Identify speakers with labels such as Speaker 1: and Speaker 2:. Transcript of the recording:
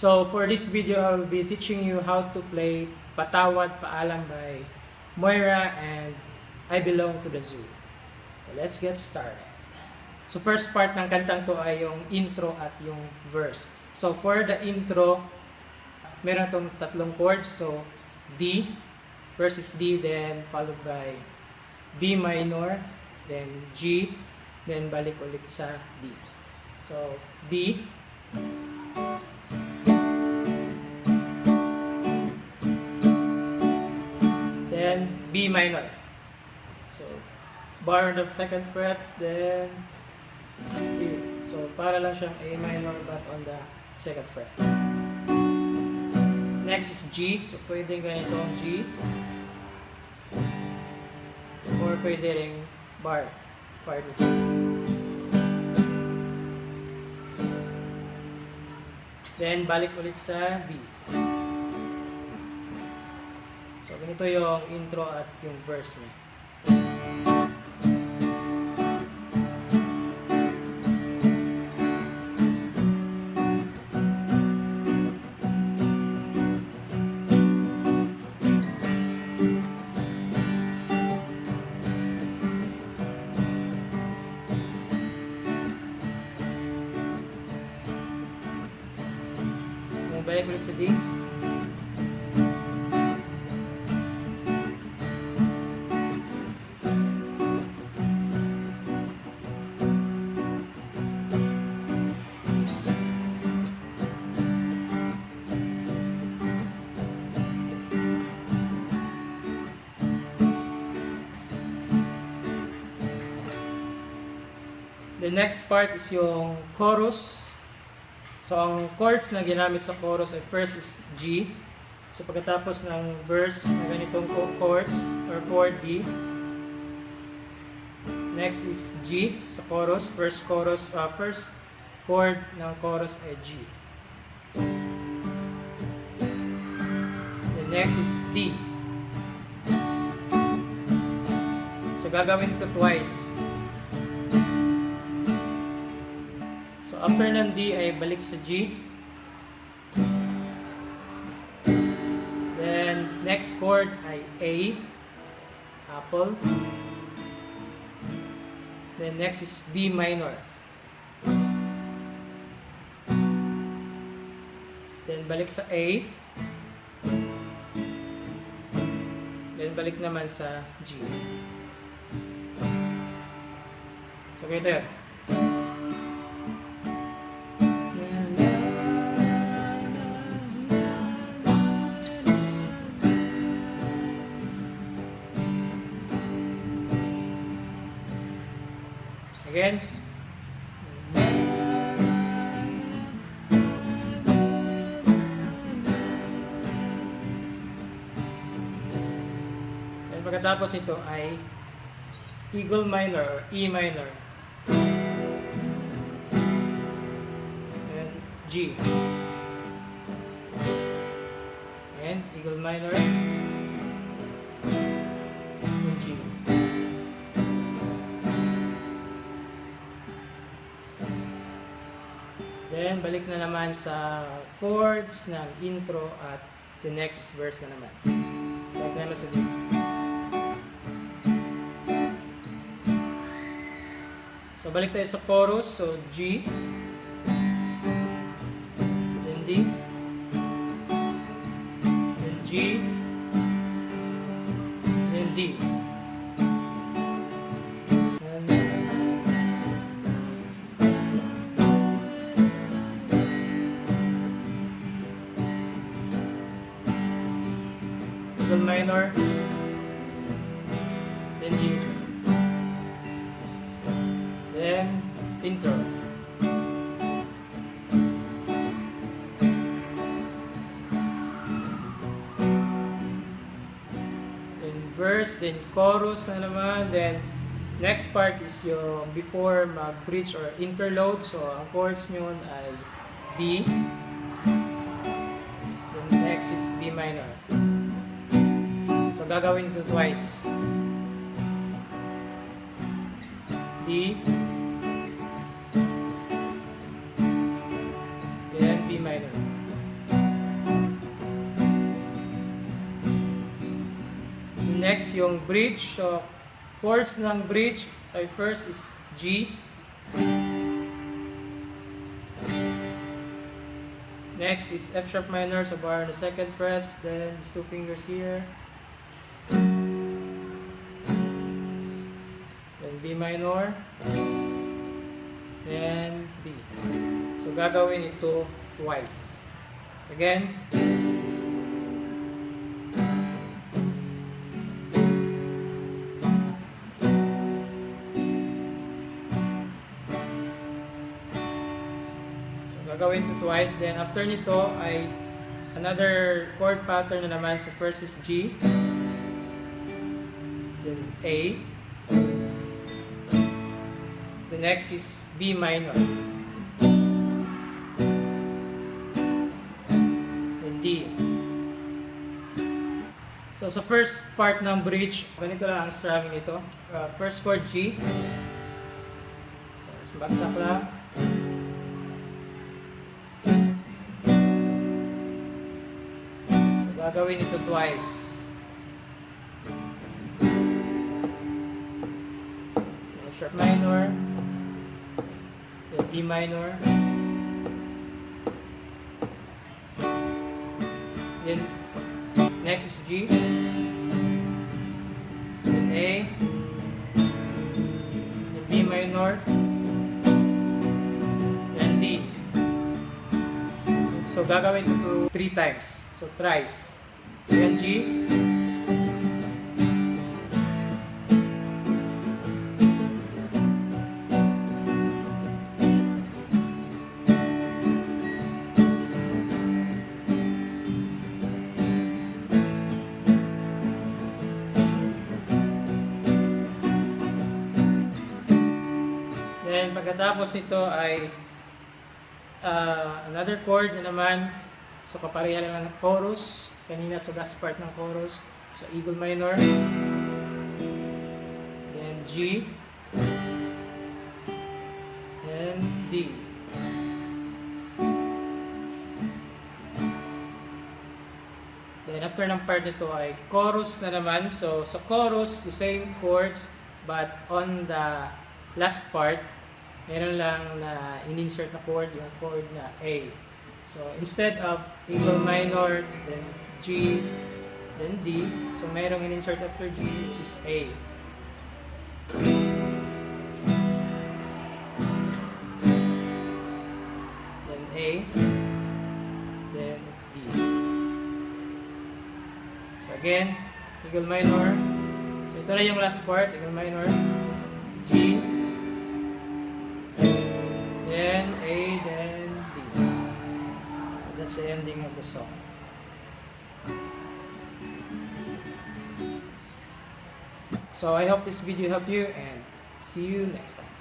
Speaker 1: So for this video, I will be teaching you how to play Patawad, Paalam by Moira and I Belong to the Zoo. So let's get started. So first part ng kantang to ay yung intro at yung verse. So for the intro, meron tong tatlong chords. So D, first is D, then followed by B minor, then G, then balik ulit sa D. So D, then B minor. So bar on the second fret, then B. So para lang siyang A minor but on the second fret. Next is G. So pwedeng ganito ang G. Or pwede ring bar ni G. Then balik ulit sa B. So ganito yung intro at yung verse niya. Balik ulit sa D. The next part is yung chorus. So, ang chords na ginamit sa chorus ay first is G. So, pagkatapos ng verse na ganitong chords or chord D. Next is G sa chorus. First chord ng chorus ay G. The next is D. So, gagawin ito twice. So, after ng D ay balik sa G. Then, next chord ay A. Apple. Then, next is B minor. Then, balik sa A. Then, balik naman sa G. So, ganito yun. Again. And pagkatapos ito ay Eagle minor or E minor. And G. And Eagle minor. And G. Then, balik na naman sa chords ng intro at the next verse na naman. Balik na naman sa D. So, balik tayo sa chorus. So, G. Then D. Then G. Then D. Minor, then G, then intro, then verse, then chorus na naman, then next part is yung before mag-bridge or interlude. So ang chords nyon ay D, then next is B minor. So, gagawin ito twice. D, then B minor. next yung bridge. So, chords ng bridge ay first is G. Next is F sharp minor, so bar on the 2nd fret, then these 2 fingers here. Then B minor, then D. So gagawin ito twice. So again, gagawin ito twice. Then after nito ay another chord pattern na naman. So first is G, then A, the next is B minor, then D. So sa first part ng bridge, ganito lang ang strumming nito. First chord G, so bagsak lang. Gagawin ito twice. F sharp minor, then B minor, then next is G, then A, then B minor, then D. So gagawin ito 3 times. So thrice. Then G, then pagkatapos nito ay another chord na naman. So kapareha lang ng chorus kanina sa last part ng chorus. So eagle minor, then G, then D. Then after ng part nito ay chorus na naman. So sa chorus, the same chords, but on the last part meron lang na in-insert na chord, yung chord na A. So instead of eagle minor, then G, then D, so mayroong in-insert after G, which is A. Then A, then D. So again, eagle minor. So ito na yung last part, eagle minor, G, then A, then D. So that's the ending of the song. So I hope this video helped you, and see you next time.